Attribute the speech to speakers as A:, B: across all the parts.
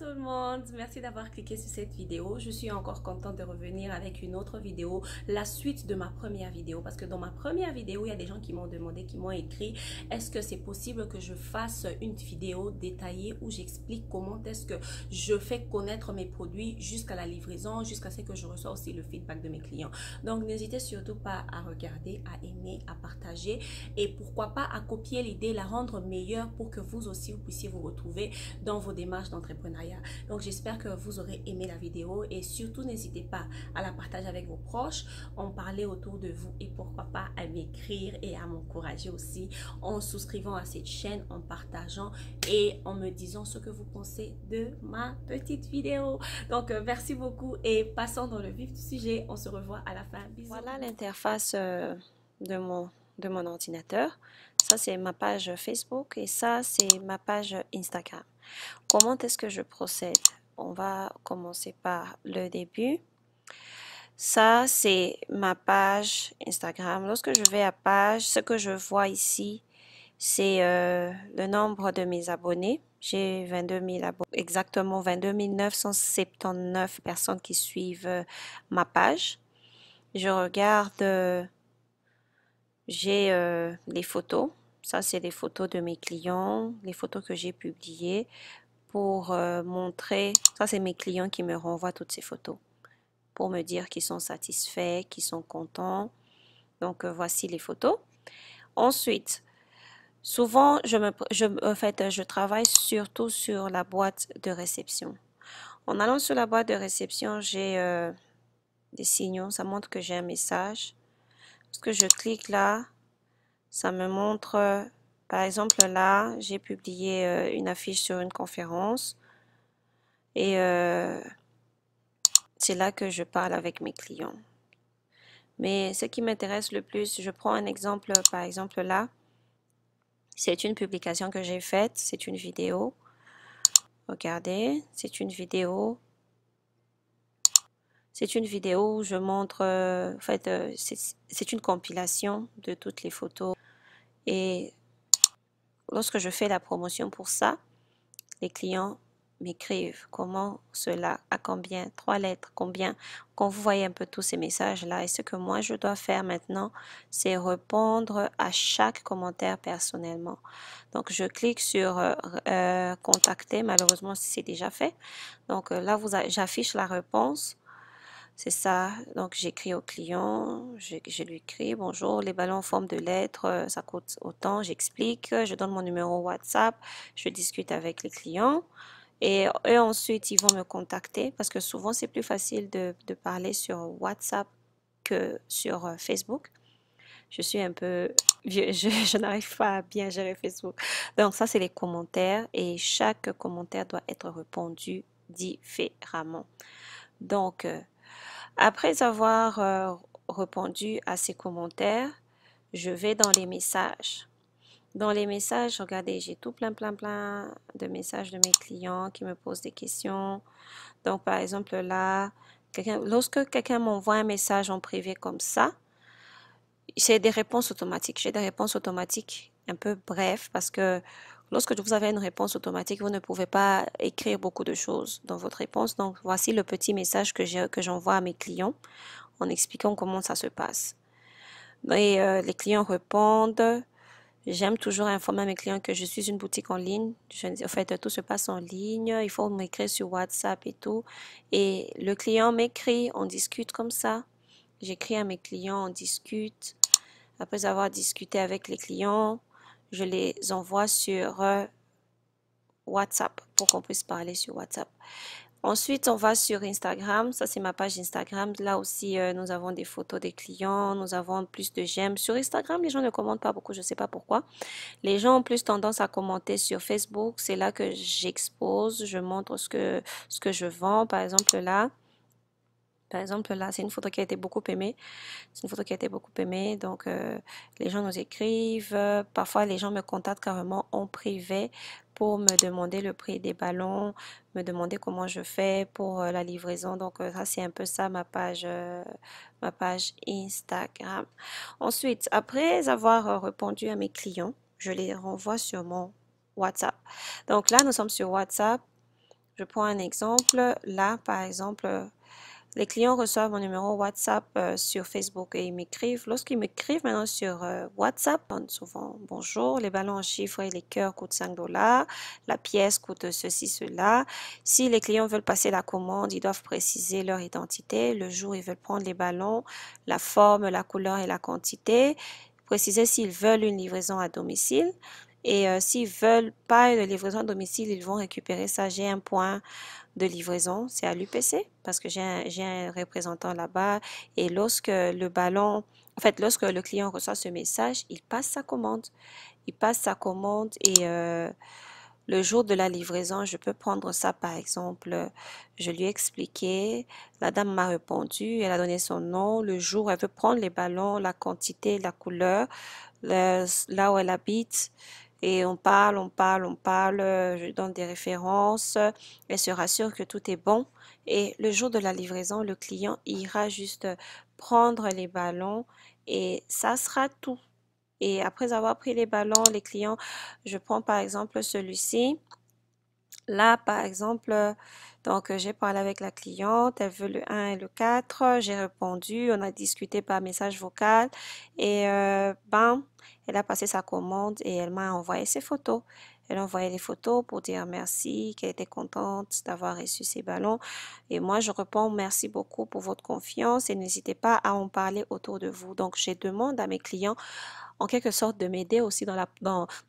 A: tout le monde, merci d'avoir cliqué sur cette vidéo. Je suis encore contente de revenir avec une autre vidéo, la suite de ma première vidéo, parce que dans ma première vidéo, il y a des gens qui m'ont demandé, qui m'ont écrit, est-ce que c'est possible que je fasse une vidéo détaillée où j'explique comment est-ce que je fais connaître mes produits jusqu'à la livraison, jusqu'à ce que je reçois aussi le feedback de mes clients. Donc n'hésitez surtout pas à regarder, à aimer, à partager et pourquoi pas à copier l'idée, la rendre meilleure pour que vous aussi vous puissiez vous retrouver dans vos démarches d'entrepreneuriat. Donc j'espère que vous aurez aimé la vidéo et surtout n'hésitez pas à la partager avec vos proches, en parler autour de vous et pourquoi pas à m'écrire et à m'encourager aussi en souscrivant à cette chaîne, en partageant et en me disant ce que vous pensez de ma petite vidéo. Donc merci beaucoup et passons dans le vif du sujet. On se revoit à la fin. Bisous.
B: Voilà l'interface de mon ordinateur. Ça, c'est ma page Facebook et ça, c'est ma page Instagram. Comment est-ce que je procède? On va commencer par le début. Ça, c'est ma page Instagram. Lorsque je vais à page, ce que je vois ici, c'est le nombre de mes abonnés. J'ai 22 000 abonnés, exactement 22 979 personnes qui suivent ma page. Je regarde, j'ai les photos. Ça, c'est les photos de mes clients, les photos que j'ai publiées pour montrer. Ça, c'est mes clients qui me renvoient toutes ces photos pour me dire qu'ils sont satisfaits, qu'ils sont contents. Donc, voici les photos. Ensuite, souvent, en fait, je travaille surtout sur la boîte de réception. En allant sur la boîte de réception, j'ai des signaux. Ça montre que j'ai un message. Lorsque je clique là, ça me montre, par exemple là, j'ai publié une affiche sur une conférence et c'est là que je parle avec mes clients. Mais ce qui m'intéresse le plus, je prends un exemple, par exemple là, c'est une publication que j'ai faite, c'est une vidéo. Regardez, c'est une vidéo. C'est une vidéo où je montre, en fait, c'est une compilation de toutes les photos. Et lorsque je fais la promotion pour ça, les clients m'écrivent comment cela, à combien, 3 lettres, combien. Quand vous voyez un peu tous ces messages-là, et ce que moi je dois faire maintenant, c'est répondre à chaque commentaire personnellement. Donc je clique sur contacter, malheureusement c'est déjà fait. Donc là, j'affiche la réponse. C'est ça. Donc, j'écris au client, je lui écris, bonjour, les ballons en forme de lettres, ça coûte autant, j'explique, je donne mon numéro WhatsApp, je discute avec les clients et eux ensuite, ils vont me contacter parce que souvent, c'est plus facile de parler sur WhatsApp que sur Facebook. Je suis un peu vieux, je n'arrive pas à bien gérer Facebook. Donc, ça, c'est les commentaires et chaque commentaire doit être répondu différemment. Donc, après avoir répondu à ces commentaires, je vais dans les messages. Dans les messages, regardez, j'ai tout plein de messages de mes clients qui me posent des questions. Donc, par exemple, là, lorsque quelqu'un m'envoie un message en privé comme ça, c'est des réponses automatiques. J'ai des réponses automatiques un peu brèves parce que lorsque vous avez une réponse automatique, vous ne pouvez pas écrire beaucoup de choses dans votre réponse. Donc, voici le petit message que j'envoie à mes clients en expliquant comment ça se passe. Et les clients répondent. J'aime toujours informer mes clients que je suis une boutique en ligne. En fait, tout se passe en ligne. Il faut m'écrire sur WhatsApp et tout. Et le client m'écrit, on discute comme ça. J'écris à mes clients, on discute. Après avoir discuté avec les clients, je les envoie sur WhatsApp pour qu'on puisse parler sur WhatsApp. Ensuite, on va sur Instagram. Ça, c'est ma page Instagram. Là aussi, nous avons des photos des clients. Nous avons plus de j'aime. Sur Instagram, les gens ne commentent pas beaucoup. Je ne sais pas pourquoi. Les gens ont plus tendance à commenter sur Facebook. C'est là que j'expose. Je montre ce que je vends. Par exemple, là. C'est une photo qui a été beaucoup aimée. C'est une photo qui a été beaucoup aimée. Donc, les gens nous écrivent. Parfois, les gens me contactent carrément en privé pour me demander le prix des ballons, me demander comment je fais pour la livraison. Donc, ça, c'est un peu ça ma page Instagram. Ensuite, après avoir répondu à mes clients, je les renvoie sur mon WhatsApp. Donc là, nous sommes sur WhatsApp. Je prends un exemple. Là, par exemple, les clients reçoivent mon numéro WhatsApp sur Facebook et ils m'écrivent. Lorsqu'ils m'écrivent maintenant sur WhatsApp, on dit souvent bonjour, les ballons en chiffres et les cœurs coûtent 5 $, la pièce coûte ceci, cela. Si les clients veulent passer la commande, ils doivent préciser leur identité, le jour où ils veulent prendre les ballons, la forme, la couleur et la quantité. Préciser s'ils veulent une livraison à domicile. Et s'ils veulent pas une livraison à domicile, ils vont récupérer ça. J'ai un point de livraison, c'est à l'UPC parce que j'ai un représentant là-bas et lorsque le ballon, en fait, lorsque le client reçoit ce message, il passe sa commande. Il passe sa commande et le jour de la livraison, je peux prendre ça par exemple, je lui ai expliqué, la dame m'a répondu, elle a donné son nom, le jour, elle veut prendre les ballons, la quantité, la couleur, là où elle habite. Et on parle, on parle, on parle, je donne des références, elle se rassure que tout est bon. Et le jour de la livraison, le client ira juste prendre les ballons et ça sera tout. Et après avoir pris les ballons, les clients, je prends par exemple celui-ci. Là, par exemple, donc j'ai parlé avec la cliente, elle veut le 1 et le 4, j'ai répondu, on a discuté par message vocal et bam, elle a passé sa commande et elle m'a envoyé ses photos. Elle a envoyé les photos pour dire merci, qu'elle était contente d'avoir reçu ses ballons. Et moi, je réponds merci beaucoup pour votre confiance et n'hésitez pas à en parler autour de vous. Donc, je demande à mes clients en quelque sorte de m'aider aussi dans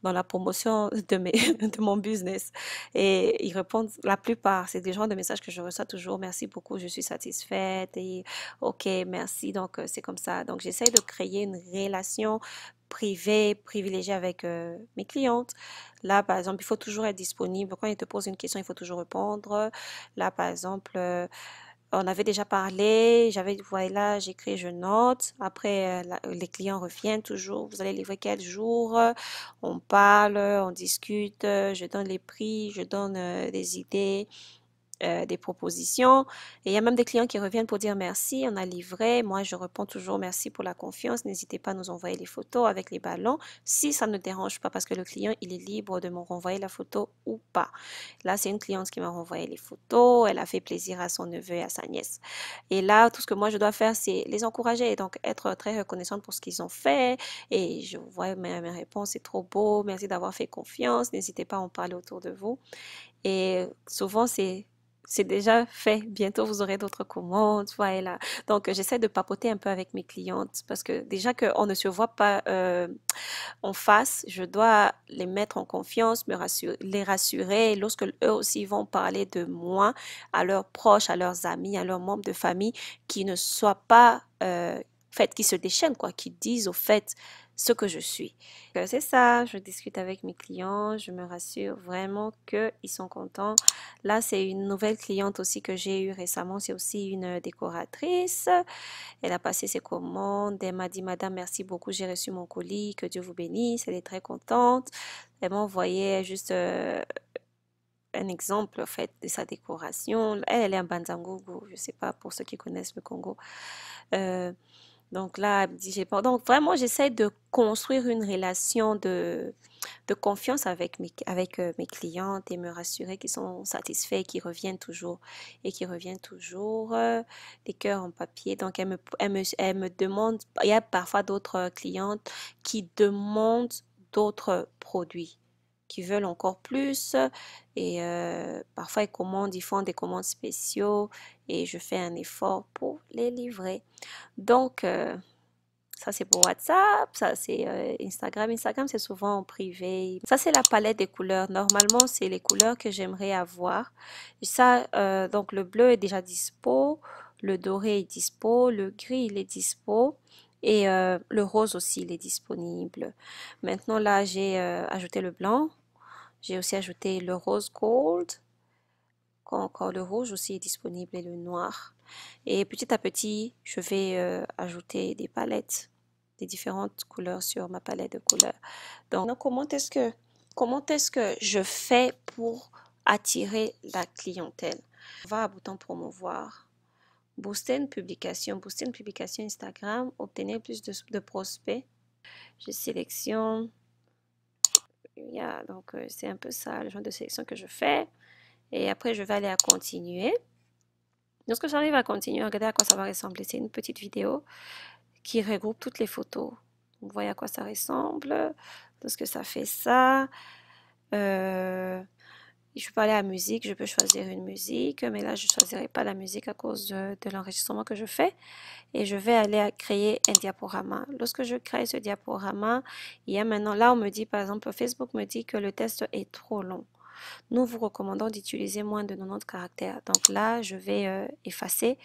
B: la promotion de mon business. Et ils répondent, la plupart, c'est des genres de messages que je reçois toujours. Merci beaucoup, je suis satisfaite et ok, merci. Donc, c'est comme ça. Donc, j'essaie de créer une relation privée, privilégiée avec mes clientes. Là, par exemple, il faut toujours être disponible. Quand ils te posent une question, il faut toujours répondre. Là, par exemple, on avait déjà parlé, j'avais, voilà, j'écris, je note. Après, les clients reviennent toujours. Vous allez livrer quel jour? On parle, on discute, je donne les prix, je donne des idées, des propositions. Et il y a même des clients qui reviennent pour dire merci, on a livré. Moi, je réponds toujours merci pour la confiance. N'hésitez pas à nous envoyer les photos avec les ballons si ça ne dérange pas parce que le client, il est libre de me renvoyer la photo ou pas. Là, c'est une cliente qui m'a renvoyé les photos. Elle a fait plaisir à son neveu et à sa nièce. Et là, tout ce que moi, je dois faire, c'est les encourager et donc être très reconnaissante pour ce qu'ils ont fait. Et je vois mes réponses, c'est trop beau. Merci d'avoir fait confiance. N'hésitez pas à en parler autour de vous. Et souvent, c'est déjà fait. Bientôt, vous aurez d'autres commandes. Voilà. Donc, j'essaie de papoter un peu avec mes clientes parce que déjà qu'on ne se voit pas en face, je dois les mettre en confiance, les rassurer. Lorsque eux aussi vont parler de moi à leurs proches, à leurs amis, à leurs membres de famille, qui ne soient pas, fait, qui se déchaînent, quoi, qui disent au fait ce que je suis. C'est ça, je discute avec mes clients, je me rassure vraiment qu'ils sont contents. Là, c'est une nouvelle cliente aussi que j'ai eue récemment, c'est aussi une décoratrice. Elle a passé ses commandes, elle m'a dit, Madame, merci beaucoup, j'ai reçu mon colis, que Dieu vous bénisse. Elle est très contente. Elle m'a envoyé juste un exemple en fait de sa décoration. Elle est en Banzangogo, je ne sais pas pour ceux qui connaissent le Congo. Euh, donc là, elle me dit, j'ai pas. Donc vraiment, j'essaie de construire une relation de confiance avec mes clientes et me rassurer qu'ils sont satisfaits, qu'ils reviennent toujours et qu'ils reviennent toujours. Les cœurs en papier. Donc elle me demande, il y a parfois d'autres clientes qui demandent d'autres produits qui veulent encore plus et parfois ils font des commandes spéciaux et je fais un effort pour les livrer. Donc, ça c'est pour WhatsApp, ça c'est Instagram. Instagram c'est souvent en privé. Ça c'est la palette des couleurs. Normalement c'est les couleurs que j'aimerais avoir. Et ça, donc le bleu est déjà dispo, le doré est dispo, le gris il est dispo. Et le rose aussi, il est disponible. Maintenant, là, j'ai ajouté le blanc. J'ai aussi ajouté le rose gold. Encore le rouge aussi est disponible et le noir. Et petit à petit, je vais ajouter des palettes, des différentes couleurs sur ma palette de couleurs. Donc, comment est-ce que je fais pour attirer la clientèle? On va à bouton promouvoir, booster une publication Instagram, obtenir plus de prospects. Je sélectionne. Donc, c'est un peu ça, le genre de sélection que je fais. Et après, je vais aller à continuer. Lorsque j'arrive à continuer, regardez à quoi ça va ressembler. C'est une petite vidéo qui regroupe toutes les photos. Vous voyez à quoi ça ressemble. Lorsque ça fait ça, je peux aller à la musique, je peux choisir une musique, mais là, je ne choisirai pas la musique à cause de l'enregistrement que je fais. Et je vais aller à créer un diaporama. Lorsque je crée ce diaporama, il y a maintenant, là, on me dit, par exemple, Facebook me dit que le test est trop long. Nous vous recommandons d'utiliser moins de 90 caractères. Donc là, je vais effacer.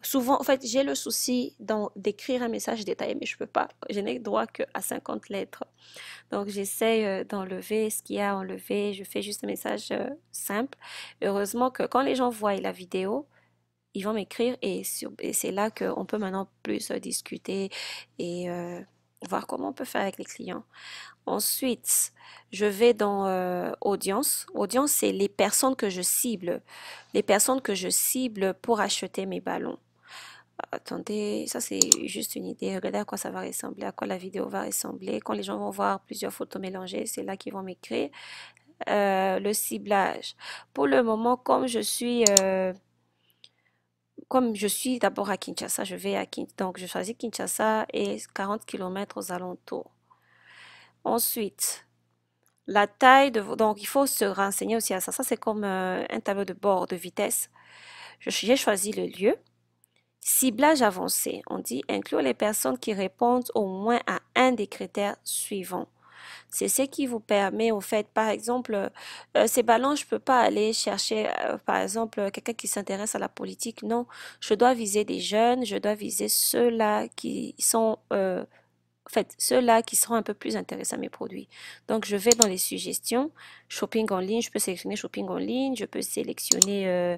B: Souvent, en fait, j'ai le souci d'écrire un message détaillé, mais je ne peux pas. Je n'ai droit qu'à 50 lettres. Donc, j'essaie d'enlever ce qu'il y a à enlever. Je fais juste un message simple. Heureusement que quand les gens voient la vidéo, ils vont m'écrire et c'est là qu'on peut maintenant plus discuter et voir comment on peut faire avec les clients. Ensuite, je vais dans audience. Audience, c'est les personnes que je cible. Les personnes que je cible pour acheter mes ballons. Attendez, ça c'est juste une idée. Regardez à quoi ça va ressembler, à quoi la vidéo va ressembler. Quand les gens vont voir plusieurs photos mélangées, c'est là qu'ils vont m'écrire. Le ciblage. Pour le moment, comme je suis d'abord à Kinshasa, je vais à Kinshasa. Donc, je choisis Kinshasa et 40 km aux alentours. Ensuite, la taille de donc il faut se renseigner aussi à ça. Ça, c'est comme un tableau de bord de vitesse. J'ai choisi le lieu. Ciblage avancé. On dit inclure les personnes qui répondent au moins à un des critères suivants. C'est ce qui vous permet, au fait, par exemple, ces ballons, je ne peux pas aller chercher, par exemple, quelqu'un qui s'intéresse à la politique. Non, je dois viser des jeunes, je dois viser ceux-là qui sont, en fait, ceux-là qui seront un peu plus intéressés à mes produits. Donc, je vais dans les suggestions, shopping en ligne, je peux sélectionner shopping en ligne, je peux sélectionner,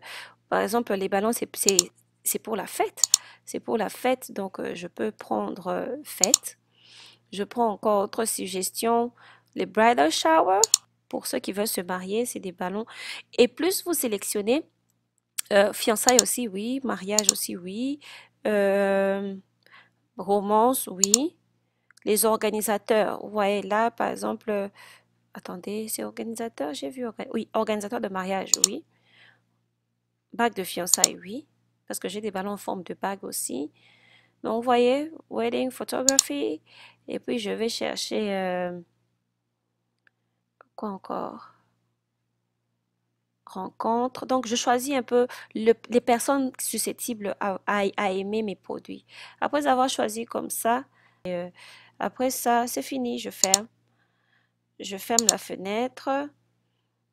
B: par exemple, les ballons, c'est pour la fête. C'est pour la fête, donc je peux prendre fête. Je prends encore autre suggestion, les bridal shower. Pour ceux qui veulent se marier, c'est des ballons. Et plus vous sélectionnez, fiançailles aussi, oui. Mariage aussi, oui. Romance, oui. Les organisateurs, vous voyez là, par exemple, attendez, c'est organisateur, j'ai vu, oui, organisateur de mariage, oui. Bague de fiançailles, oui. Parce que j'ai des ballons en forme de bague aussi. Donc, vous voyez, wedding photography. Et puis, je vais chercher, quoi encore? Rencontre. Donc, je choisis un peu les personnes susceptibles à aimer mes produits. Après avoir choisi comme ça, après ça, c'est fini, je ferme. Je ferme la fenêtre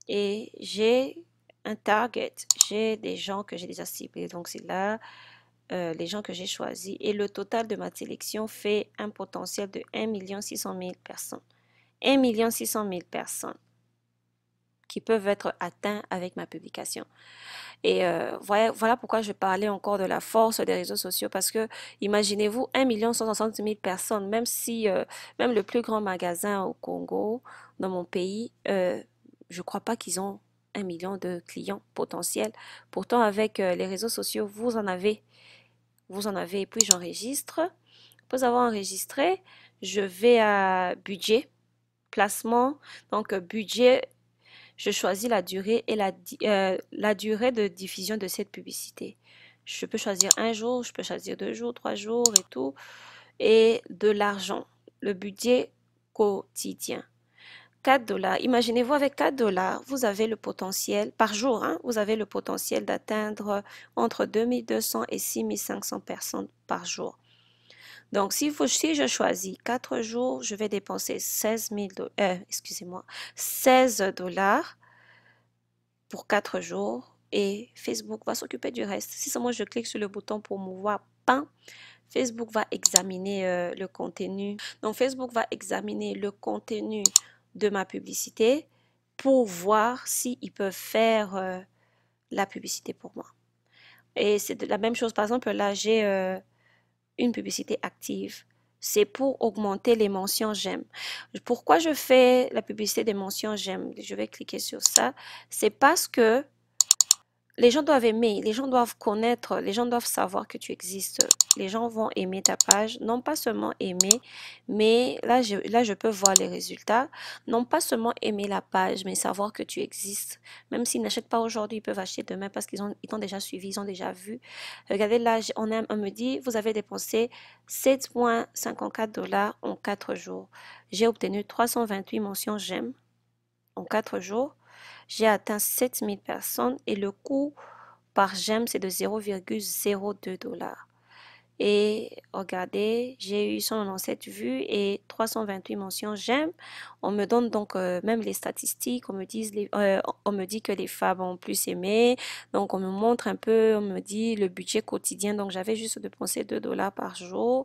B: et j'ai un target. J'ai des gens que j'ai déjà ciblés. Donc, c'est là les gens que j'ai choisis. Et le total de ma sélection fait un potentiel de 1 600 000 personnes. 1 600 000 personnes qui peuvent être atteints avec ma publication. Et voilà pourquoi je parlais encore de la force des réseaux sociaux, parce que imaginez-vous 1 160 000 personnes, même si même le plus grand magasin au Congo, dans mon pays, je ne crois pas qu'ils ont 1 million de clients potentiels. Pourtant, avec les réseaux sociaux, vous en avez. Vous en avez. Et puis, j'enregistre. Après avoir enregistré, je vais à budget, placement. Donc, budget, je choisis la durée et la durée de diffusion de cette publicité. Je peux choisir un jour, je peux choisir 2 jours, 3 jours et tout. Et de l'argent, le budget quotidien. 4 $. Imaginez-vous avec 4 $, vous avez le potentiel, par jour, hein, vous avez le potentiel d'atteindre entre 2200 et 6500 personnes par jour. Donc, si je choisis 4 jours, je vais dépenser 16 $, pour 4 jours et Facebook va s'occuper du reste. Si seulement je clique sur le bouton promouvoir, pan, Facebook va examiner le contenu. Donc, Facebook va examiner le contenu de ma publicité pour voir s'ils peuvent faire la publicité pour moi. Et c'est la même chose. Par exemple, là, j'ai une publicité active. C'est pour augmenter les mentions j'aime. Pourquoi je fais la publicité des mentions j'aime? Je vais cliquer sur ça. C'est parce que les gens doivent aimer, les gens doivent connaître, les gens doivent savoir que tu existes. Les gens vont aimer ta page, non pas seulement aimer, mais là, je peux voir les résultats. Non pas seulement aimer la page, mais savoir que tu existes. Même s'ils n'achètent pas aujourd'hui, ils peuvent acheter demain parce ils t'ont déjà suivi, ils ont déjà vu. Regardez là, on me dit, vous avez dépensé 7,54 $ en 4 jours. J'ai obtenu 328 mentions j'aime en 4 jours. J'ai atteint 7000 personnes et le coût par j'aime, c'est de 0,02 $. Et regardez, j'ai eu 197 vues et 328 mentions j'aime. On me donne donc même les statistiques. On me dit que les femmes ont plus aimé. Donc on me montre un peu, on me dit le budget quotidien. Donc j'avais juste dépensé 2 $ par jour.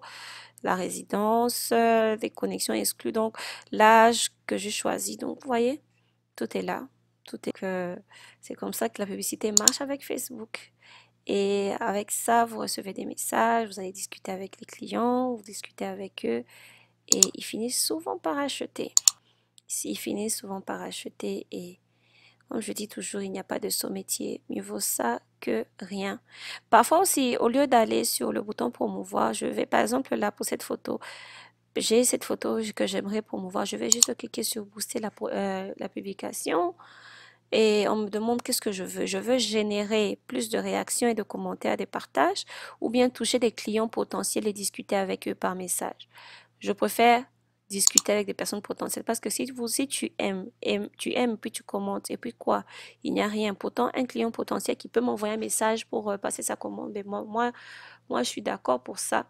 B: La résidence, les connexions exclues. Donc l'âge que j'ai choisi. Donc vous voyez, tout est là. Tout est que c'est comme ça que la publicité marche avec Facebook. Et avec ça, vous recevez des messages, vous allez discuter avec les clients, vous discutez avec eux et ils finissent souvent par acheter. Ils finissent souvent par acheter et comme je dis toujours, il n'y a pas de saut métier. Mieux vaut ça que rien. Parfois aussi, au lieu d'aller sur le bouton promouvoir, je vais par exemple là pour cette photo, j'ai cette photo que j'aimerais promouvoir. Je vais juste cliquer sur booster la publication. Et on me demande qu'est-ce que je veux. Je veux générer plus de réactions et de commentaires, des partages, ou bien toucher des clients potentiels et discuter avec eux par message. Je préfère discuter avec des personnes potentielles parce que si tu aimes, puis tu commentes, et puis quoi, il n'y a rien. Pourtant, un client potentiel qui peut m'envoyer un message pour passer sa commande, et moi, je suis d'accord pour ça.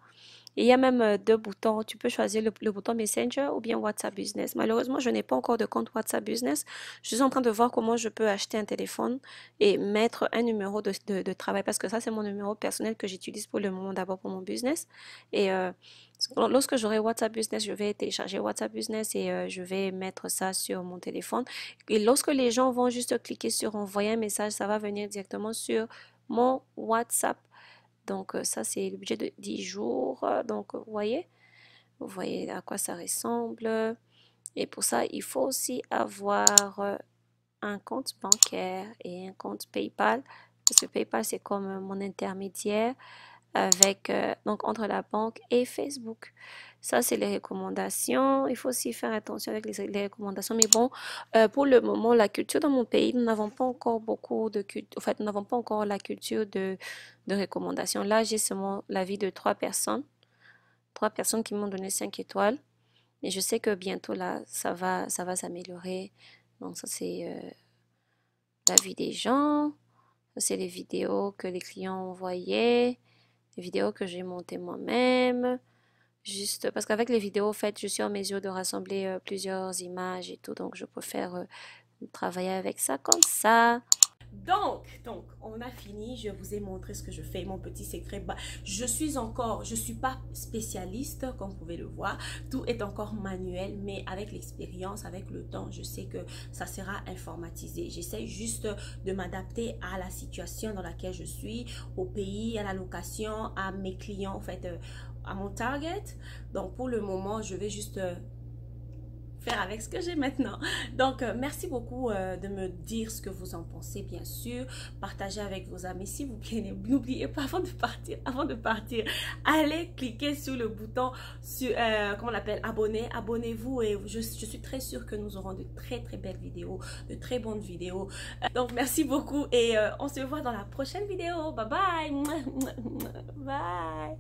B: Et il y a même deux boutons. Tu peux choisir le bouton Messenger ou bien WhatsApp Business. Malheureusement, je n'ai pas encore de compte WhatsApp Business. Je suis en train de voir comment je peux acheter un téléphone et mettre un numéro de travail parce que ça, c'est mon numéro personnel que j'utilise pour le moment d'abord pour mon business. Et lorsque j'aurai WhatsApp Business, je vais télécharger WhatsApp Business et je vais mettre ça sur mon téléphone. Et lorsque les gens vont juste cliquer sur envoyer un message, ça va venir directement sur mon WhatsApp. Donc, ça, c'est le budget de 10 jours. Donc, vous voyez à quoi ça ressemble. Et pour ça, il faut aussi avoir un compte bancaire et un compte PayPal. Parce que PayPal, c'est comme mon intermédiaire avec, donc, entre la banque et Facebook. Ça, c'est les recommandations. Il faut aussi faire attention avec les recommandations. Mais bon, pour le moment, la culture dans mon pays, nous n'avons pas encore beaucoup de culture. En fait, nous n'avons pas encore la culture de recommandations. Là, j'ai seulement l'avis de 3 personnes. 3 personnes qui m'ont donné 5 étoiles. Et je sais que bientôt, là, ça va s'améliorer. Donc, ça, c'est l'avis des gens. Ça, c'est les vidéos que les clients ont envoyées. Les vidéos que j'ai montées moi-même. Juste parce qu'avec les vidéos faites, je suis en mesure de rassembler plusieurs images et tout. Donc, je préfère travailler avec ça comme ça.
A: Donc, on a fini. Je vous ai montré ce que je fais, mon petit secret. Je suis pas spécialiste, comme vous pouvez le voir. Tout est encore manuel, mais avec l'expérience, avec le temps, je sais que ça sera informatisé. J'essaie juste de m'adapter à la situation dans laquelle je suis, au pays, à la location, à mes clients, en fait, à mon target. Donc, pour le moment, je vais juste faire avec ce que j'ai maintenant. Donc, merci beaucoup de me dire ce que vous en pensez, bien sûr. Partagez avec vos amis, s'il vous plaît. N'oubliez pas, avant de partir, allez cliquer sur le bouton, comment on l'appelle, abonner. Abonnez-vous et je suis très sûre que nous aurons de très, très belles vidéos, de très bonnes vidéos. Donc, merci beaucoup et on se voit dans la prochaine vidéo. Bye bye. Bye.